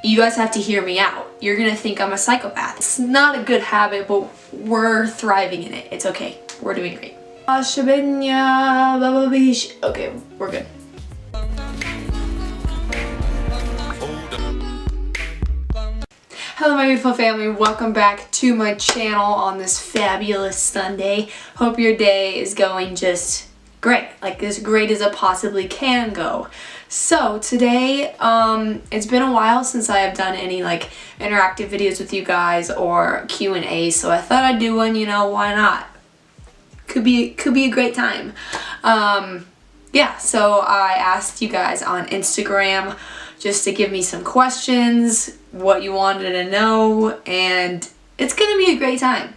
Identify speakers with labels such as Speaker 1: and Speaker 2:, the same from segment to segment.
Speaker 1: you guys have to hear me out. You're gonna think I'm a psychopath. It's not a good habit, but we're thriving in it. It's okay. We're doing great. Okay, we're good. Hello my beautiful family, welcome back to my channel on this fabulous Sunday. Hope your day is going just great, like as great as it possibly can go. So today, it's been a while since I have done any like interactive videos with you guys or Q&A, so I thought I'd do one, you know, why not? Could be a great time. Yeah, so I asked you guys on Instagram just to give me some questions, what you wanted to know, and it's gonna be a great time.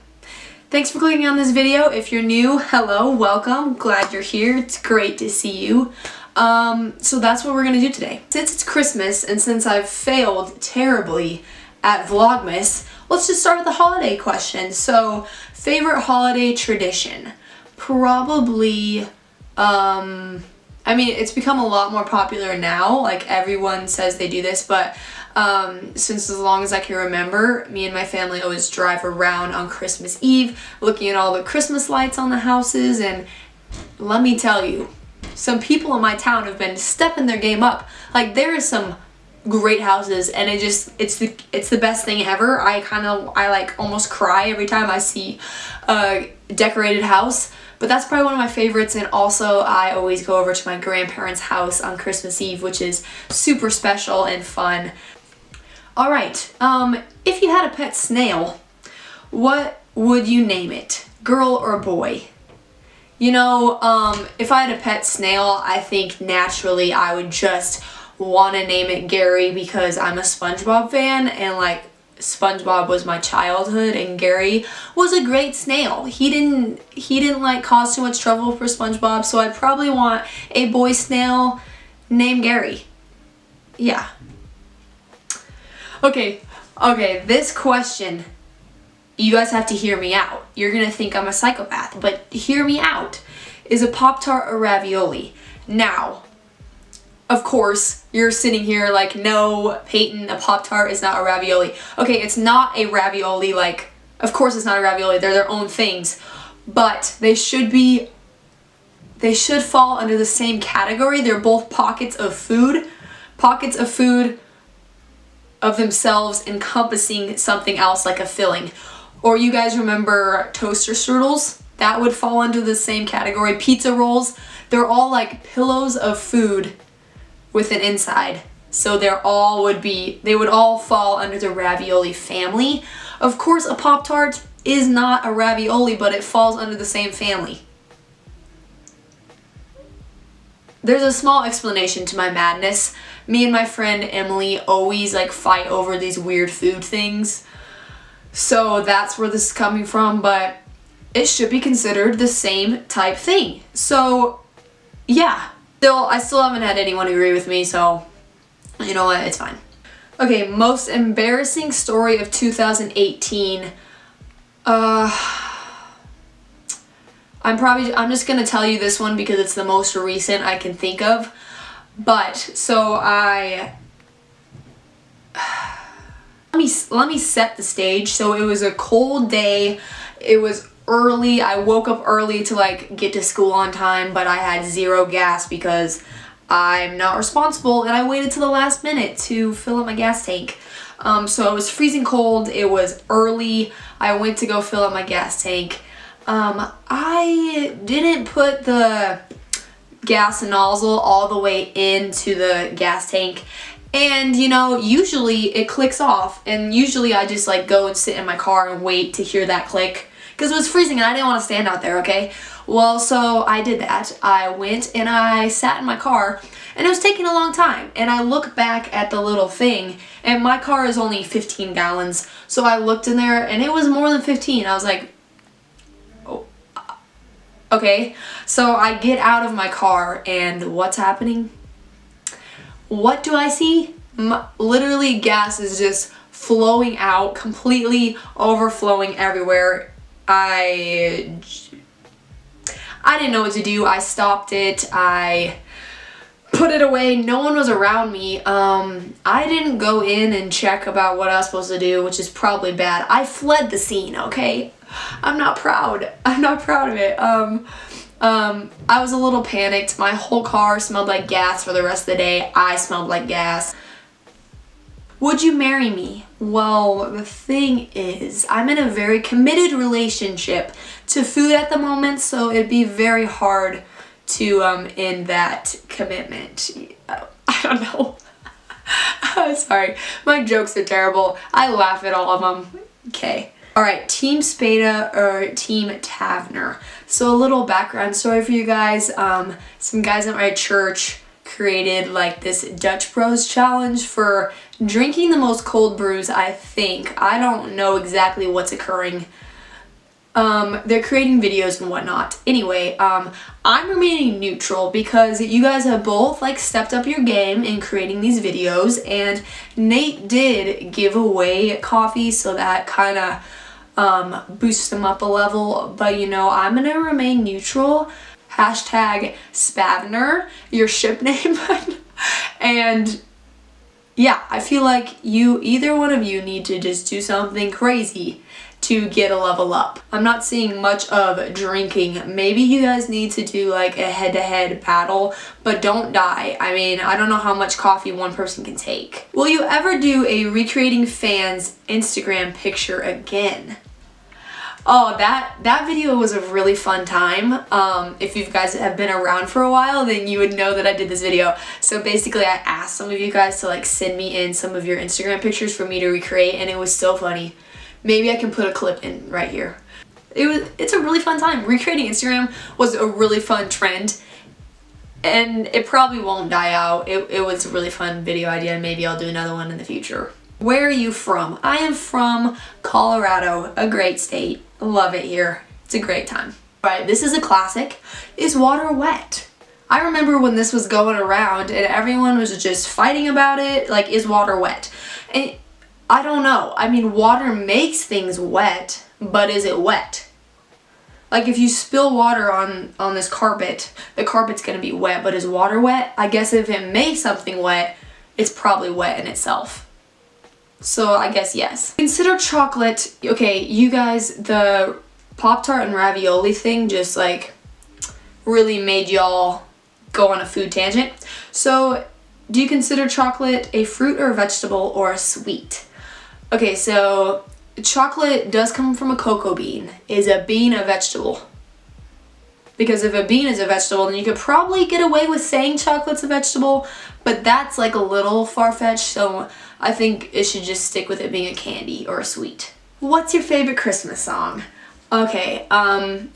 Speaker 1: Thanks for clicking on this video. If you're new, hello, welcome, glad you're here. It's great to see you. So that's what we're gonna do today. Since it's Christmas and since I've failed terribly at Vlogmas, let's just start with the holiday question. So, favorite holiday tradition? Probably, I mean, it's become a lot more popular now, like everyone says they do this, but since as long as I can remember, me and my family always drive around on Christmas Eve looking at all the Christmas lights on the houses, and let me tell you, some people in my town have been stepping their game up. Like, there are some great houses, and it's the best thing ever. I like almost cry every time I see a decorated house. But that's probably one of my favorites, and also I always go over to my grandparents' house on Christmas Eve, which is super special and fun. Alright, if you had a pet snail, what would you name it? Girl or boy? You know, if I had a pet snail, I think naturally I would just want to name it Gary because I'm a SpongeBob fan, and like SpongeBob was my childhood, and Gary was a great snail. He didn't like cause too much trouble for SpongeBob, so I'd probably want a boy snail named Gary. Yeah. Okay, this question, you guys have to hear me out. You're gonna think I'm a psychopath, but hear me out. Is a Poptart a ravioli? Now, of course, you're sitting here like, no, Payton, a Poptart is not a ravioli. Okay, it's not a ravioli, like, of course it's not a ravioli, they're their own things, but they should fall under the same category. They're both pockets of food of themselves encompassing something else like a filling. Or you guys remember toaster strudels? That would fall under the same category. Pizza rolls, they're all like pillows of food with an inside. So they would all fall under the ravioli family. Of course, a Pop-Tart is not a ravioli, but it falls under the same family. There's a small explanation to my madness. Me and my friend Emily always like fight over these weird food things. So that's where this is coming from, but it should be considered the same type thing. So yeah, I still haven't had anyone agree with me, so you know what, it's fine. Okay, most embarrassing story of 2018. I'm just gonna tell you this one because it's the most recent I can think of. But so let me set the stage. So it was a cold day. It was early. I woke up early to like get to school on time, but I had zero gas because I'm not responsible, and I waited till the last minute to fill up my gas tank. So it was freezing cold. It was early. I went to go fill up my gas tank. I didn't put the gas nozzle all the way into the gas tank, and you know, usually it clicks off, and usually I just like go and sit in my car and wait to hear that click because it was freezing and I didn't want to stand out there, okay? Well, so I did that. I went and I sat in my car, and it was taking a long time, and I look back at the little thing, and my car is only 15 gallons, so I looked in there and it was more than 15. I was like, okay, so I get out of my car, and what's happening? What do I see? Literally, gas is just flowing out, completely overflowing everywhere. I didn't know what to do. I stopped it. I put put it away. No one was around me. I didn't go in and check about what I was supposed to do, which is probably bad. I fled the scene, okay? I'm not proud. I'm not proud of it. I was a little panicked. My whole car smelled like gas for the rest of the day. I smelled like gas. Would you marry me? Well, the thing is, I'm in a very committed relationship to food at the moment, so it'd be very hard to end that commitment. I don't know. Sorry, my jokes are terrible. I laugh at all of them. Okay. Alright, Team Spada or Team Taverner. So a little background story for you guys. Some guys at my church created like this Dutch Bros challenge for drinking the most cold brews, I think. I don't know exactly what's occurring. They're creating videos and whatnot. Anyway, I'm remaining neutral because you guys have both like stepped up your game in creating these videos, and Nate did give away coffee, so that kind of boosts them up a level. But you know, I'm gonna remain neutral. Hashtag Spavner, your ship name. And yeah, I feel like either one of you need to just do something crazy to get a level up. I'm not seeing much of drinking. Maybe you guys need to do like a head-to-head battle, but don't die. I mean, I don't know how much coffee one person can take. Will you ever do a recreating fans Instagram picture again? Oh, that video was a really fun time. If you guys have been around for a while, then you would know that I did this video. So basically, I asked some of you guys to like send me in some of your Instagram pictures for me to recreate, and it was so funny. Maybe I can put a clip in right here. It's a really fun time. Recreating Instagram was a really fun trend, and it probably won't die out. It was a really fun video idea, and maybe I'll do another one in the future. Where are you from? I am from Colorado, a great state. Love it here. It's a great time. All right, this is a classic. Is water wet? I remember when this was going around and everyone was just fighting about it. Like, is water wet? And I don't know. I mean, water makes things wet, but is it wet? Like, if you spill water on this carpet, the carpet's gonna be wet, but is water wet? I guess if it makes something wet, it's probably wet in itself. So I guess yes. Consider chocolate. Okay, you guys, the Poptart and ravioli thing just like really made y'all go on a food tangent. So do you consider chocolate a fruit or a vegetable or a sweet? Okay, so chocolate does come from a cocoa bean. Is a bean a vegetable? Because if a bean is a vegetable, then you could probably get away with saying chocolate's a vegetable, but that's like a little far-fetched, so I think it should just stick with it being a candy or a sweet. What's your favorite Christmas song? Okay,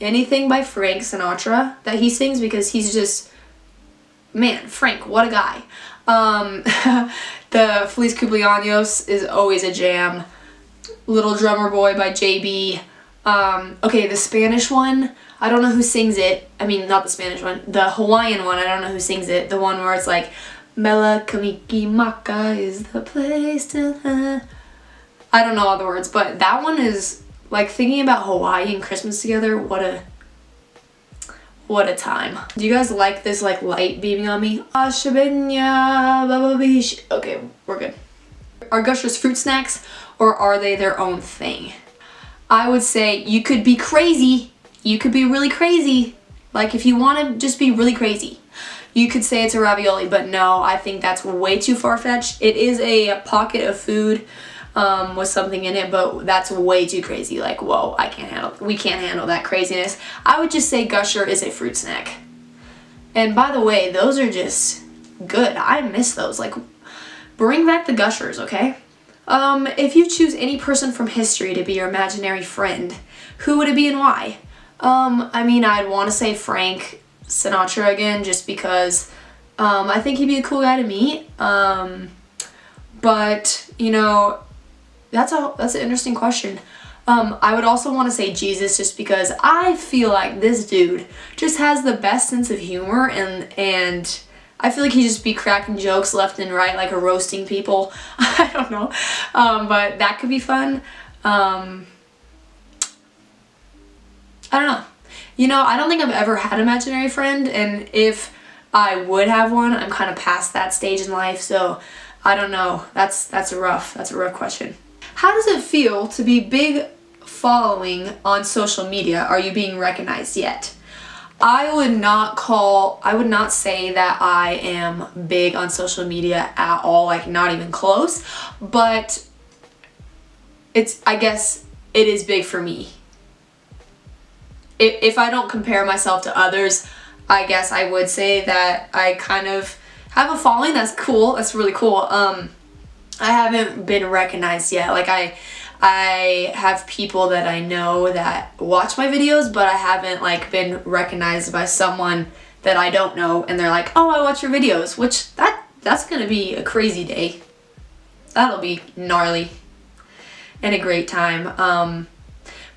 Speaker 1: anything by Frank Sinatra that he sings, because he's just, man, Frank, what a guy. The Feliz Cumpleaños is always a jam. Little Drummer Boy by JB. Okay, the Spanish one, I don't know who sings it. I mean, not the Spanish one. The Hawaiian one, I don't know who sings it. The one where it's like, Mela Kamiki Maka is the place to... I don't know all the words, but that one is, like, thinking about Hawaii and Christmas together, what a time. Do you guys like this, like, light beaming on me? Okay, we're good. Are Gushers fruit snacks, or are they their own thing? I would say you could be crazy. You could be really crazy. Like, if you want to just be really crazy, you could say it's a ravioli, but no, I think that's way too far-fetched. It is a pocket of food with something in it, but that's way too crazy. Like, whoa, we can't handle that craziness. I would just say Gusher is a fruit snack. And by the way, those are just good. I miss those. Like, bring back the Gushers, okay? If you choose any person from history to be your imaginary friend, who would it be and why? I mean, I'd want to say Frank Sinatra again, just because I think he'd be a cool guy to meet. But you know, that's an interesting question. I would also want to say Jesus, just because I feel like this dude just has the best sense of humor, and I feel like he'd just be cracking jokes left and right, like roasting people. I don't know, but that could be fun. I don't know. You know, I don't think I've ever had an imaginary friend, and if I would have one. I'm kind of past that stage in life, so I don't know. That's a rough question. How does it feel to be big following on social media? Are you being recognized yet? I would not say that I am big on social media at all, like not even close, but I guess it is big for me. If I don't compare myself to others, I guess I would say that I kind of have a following. That's cool. That's really cool. I haven't been recognized yet. Like I have people that I know that watch my videos, but I haven't like been recognized by someone that I don't know, and they're like, "Oh, I watch your videos," which that's gonna be a crazy day. That'll be gnarly and a great time.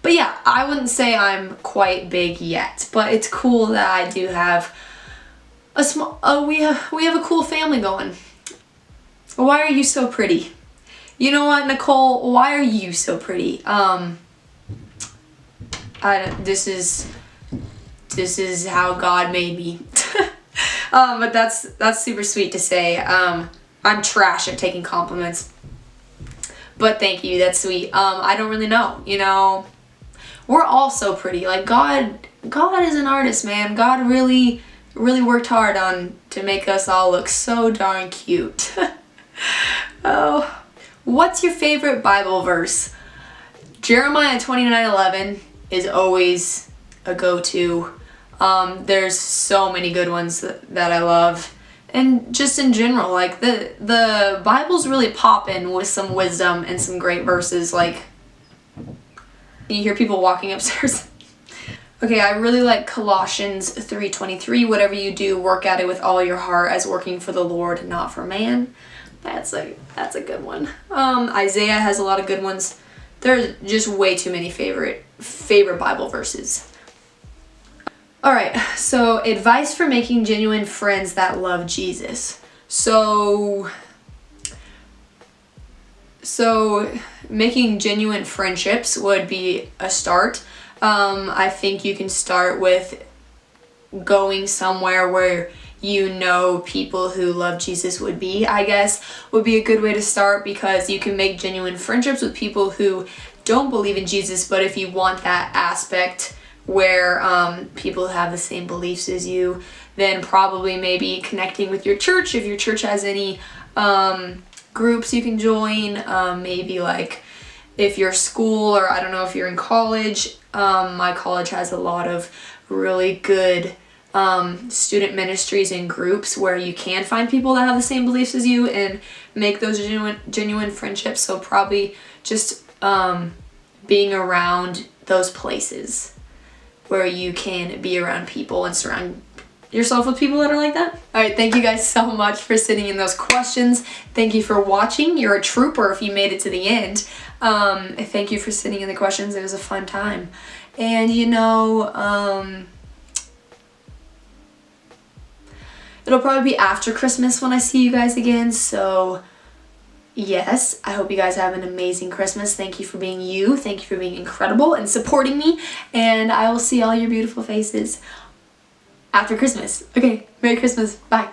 Speaker 1: But yeah, I wouldn't say I'm quite big yet, but it's cool that I do have a we have a cool family going. Why are you so pretty? You know what, Nicole? Why are you so pretty? This is how God made me. But that's super sweet to say. I'm trash at taking compliments, but thank you. That's sweet. I don't really know. You know, we're all so pretty. Like God is an artist, man. God really worked hard to make us all look so darn cute. Oh. What's your favorite Bible verse? Jeremiah 29:11 is always a go-to. There's so many good ones that I love. And just in general, like the Bible's really popping with some wisdom and some great verses. Like, you hear people walking upstairs. Okay, I really like Colossians 3:23. Whatever you do, work at it with all your heart as working for the Lord, not for man. That's a good one. Isaiah has a lot of good ones. There's just way too many favorite Bible verses. All right, so advice for making genuine friends that love Jesus. So making genuine friendships would be a start. I think you can start with going somewhere where you know people who love Jesus would be, I guess, would be a good way to start, because you can make genuine friendships with people who don't believe in Jesus. But if you want that aspect where people have the same beliefs as you, then probably maybe connecting with your church. If your church has any groups you can join, maybe like if you're school, or I don't know if you're in college. My college has a lot of really good student ministries and groups where you can find people that have the same beliefs as you and make those genuine friendships. So probably just being around those places where you can be around people and surround yourself with people that are like that. All right, thank you guys so much for sending in those questions. Thank you for watching. You're a trooper if you made it to the end. Thank you for sending in the questions. It was a fun time. And you know, it'll probably be after Christmas when I see you guys again. So yes, I hope you guys have an amazing Christmas. Thank you for being you. Thank you for being incredible and supporting me. And I will see all your beautiful faces after Christmas. Okay, Merry Christmas. Bye.